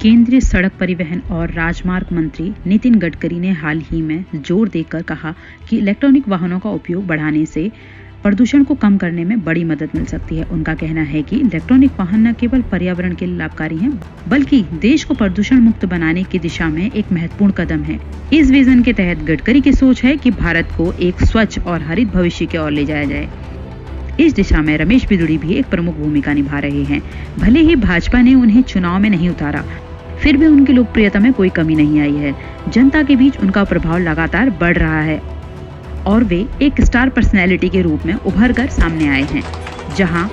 केंद्रीय सड़क परिवहन और राजमार्ग मंत्री नितिन गडकरी ने हाल ही में जोर देकर कहा कि इलेक्ट्रॉनिक वाहनों का उपयोग बढ़ाने से प्रदूषण को कम करने में बड़ी मदद मिल सकती है। उनका कहना है कि इलेक्ट्रॉनिक वाहन न केवल पर्यावरण के लिए लाभकारी हैं, बल्कि देश को प्रदूषण मुक्त बनाने की दिशा में एक महत्वपूर्ण कदम है। इस विजन के तहत गडकरी की सोच है कि भारत को एक स्वच्छ और हरित भविष्य की ओर ले जाया जाए। इस दिशा में रमेश बिधूड़ी भी एक प्रमुख भूमिका निभा रहे हैं। भले ही भाजपा ने उन्हें चुनाव में नहीं उतारा, फिर भी उनकी लोकप्रियता में कोई कमी नहीं आई है। जनता के बीच उनका प्रभाव लगातार बढ़ रहा है और वे एक स्टार पर्सनैलिटी के रूप में उभर कर सामने आए हैं। जहां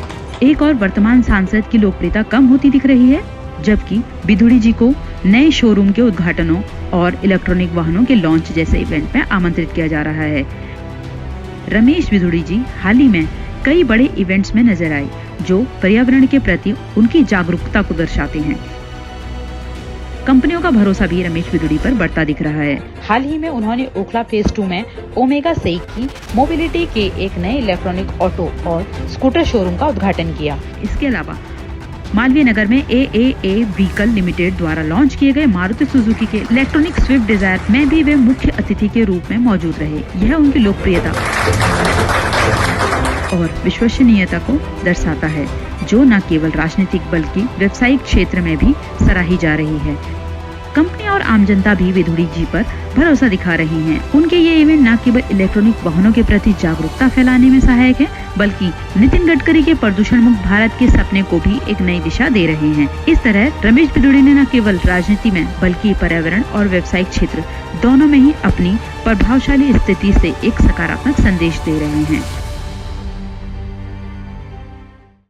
एक और वर्तमान सांसद की लोकप्रियता कम होती दिख रही है, जबकि बिधूड़ी जी को नए शोरूम के उद्घाटनों और इलेक्ट्रॉनिक वाहनों के लॉन्च जैसे इवेंट में आमंत्रित किया जा रहा है। रमेश बिधूड़ी जी हाल ही में कई बड़े इवेंट्स में नजर आए, जो पर्यावरण के प्रति उनकी जागरूकता को दर्शाते हैं। कंपनियों का भरोसा भी रमेश बिधूड़ी पर बढ़ता दिख रहा है। हाल ही में उन्होंने ओखला फेज 2 में ओमेगा की मोबिलिटी के एक नए इलेक्ट्रॉनिक ऑटो और स्कूटर शोरूम का उद्घाटन किया। इसके अलावा मालवीय नगर में AAA व्हीकल लिमिटेड द्वारा लॉन्च किए गए मारुति सुजुकी के इलेक्ट्रॉनिक स्विफ्ट डिजायर में भी वे मुख्य अतिथि के रूप में मौजूद रहे। यह उनकी लोकप्रियता और विश्वसनीयता को दर्शाता है, जो न केवल राजनीतिक बल्कि व्यवसायिक क्षेत्र में भी सराही जा रही है। कंपनी और आम जनता भी बिधूड़ी जी पर भरोसा दिखा रही हैं। उनके ये इवेंट न केवल इलेक्ट्रॉनिक वाहनों के प्रति जागरूकता फैलाने में सहायक है, बल्कि नितिन गडकरी के प्रदूषण मुक्त भारत के सपने को भी एक नई दिशा दे रहे हैं। इस तरह रमेश बिधूड़ी ने न केवल राजनीति में बल्कि पर्यावरण और व्यावसायिक क्षेत्र दोनों में ही अपनी प्रभावशाली स्थिति से एक सकारात्मक संदेश दे रहे हैं।